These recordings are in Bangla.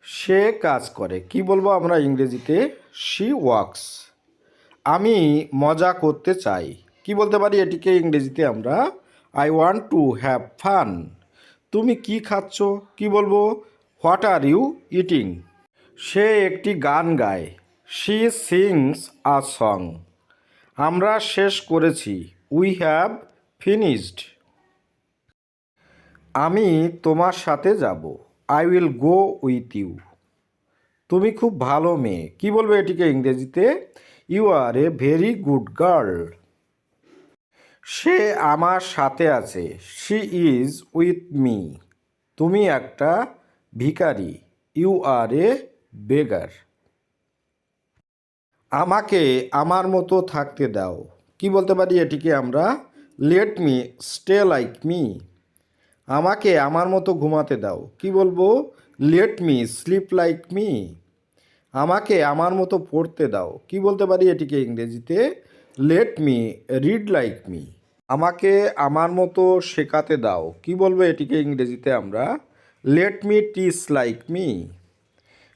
সে কাজ করে। কি বলবো আমরা ইংরেজিতে? She works. আমি মজা করতে চাই। কি বলতে পারি এটিকে ইংরেজিতে আমরা? I want to have fun. তুমি কি খাচ্ছ? কি বলবো? What are you eating? সে একটি গান গায়। She sings a song. আমরা শেষ করেছি। We have finished. আমি তোমার সাথে যাব। I will go with you. তুমি খুব ভালো মেয়ে। কি বলবো এটিকে ইংরেজিতে? You are a very good girl. সে আমার সাথে আছে। She is with me. তুমি একটা ভিখারি। You are a বেগার। আমাকে আমার মতো থাকতে দাও। কি বলতে পারি এটিকে আমরা? Let me stay like me. আমাকে আমার মতো ঘুমাতে দাও। কি বলবো? Let me slip like me. আমাকে আমার মতো পড়তে দাও। কি বলতে পারি এটিকে ইংরেজিতে? Let me read like me. আমাকে আমার মতো শেখাতে দাও। কি বলবো এটিকে ইংরেজিতে আমরা? Let me teach like me.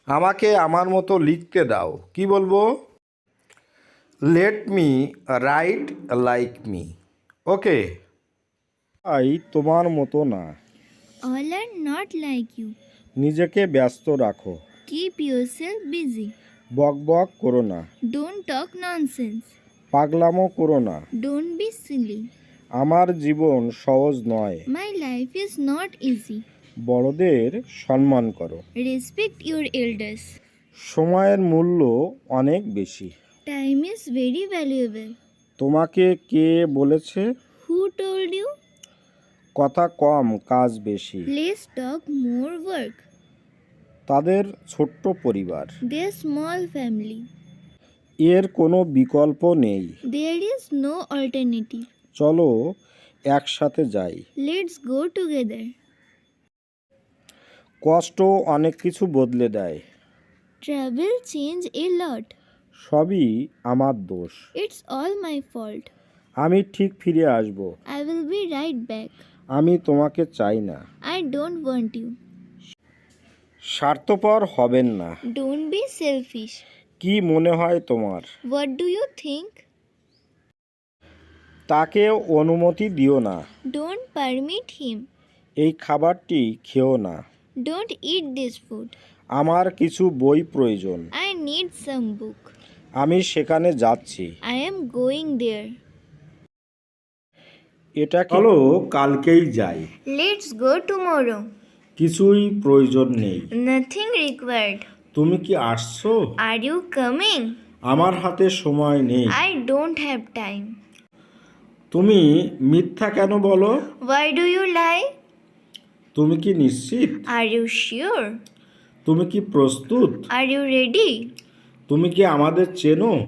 আমাকে আমার মতো লিখতে দাও। কি বলবো? Let me right like me. Okay. I তোমার মতো না। All are not like you. নিজেকে ব্যস্ত রাখো। Keep yourself busy. বক বক করো না। Don't talk nonsense. পাগলামো করো না। Don't be silly. আমার জীবন সহজ নয়। My life is not easy. বড়দের সম্মান করো। Respect your elders. সময়ের মূল্য অনেক বেশি। Time is very valuable. তোমাকে কে বলেছে? Who told you? কথা কম কাজ বেশি। Less talk, more work. তাদের ছোট্ট পরিবার। Their small family. এর কোনো বিকল্প নেই। There is no alternative. চলো একসাথে যাই। Let's go together. কষ্ট অনেক কিছু বদলে দেয়। Travel change a lot. সবই আমার দোষ। It's all my fault. আমি ঠিক ফিরে আসব। I will be right back. আমি তোমাকে চাই না। I don't want you. স্বার্থপর হবেন না। Don't be selfish. কি মনে হয় তোমার? What do you think? তাকে অনুমতি দিও না। Don't permit him. এই খাবারটি খেও না। Don't eat this food. আমার কিছু বই প্রয়োজন। I need some book. আমি সেখানে যাচ্ছি। I am going there. এটা চলো কালকেই যাই। Let's go tomorrow. কিছুই প্রয়োজন নেই। Nothing required. তুমি কি আসছো? Are you coming? আমার হাতে সময় নেই। I don't have time. তুমি মিথ্যা কেন বলো? Why do you lie? তুমি কি নিশ্চিত? Are you sure? তুমি কি প্রস্তুত? Are you ready? তুমি কি আমাদের চেনো?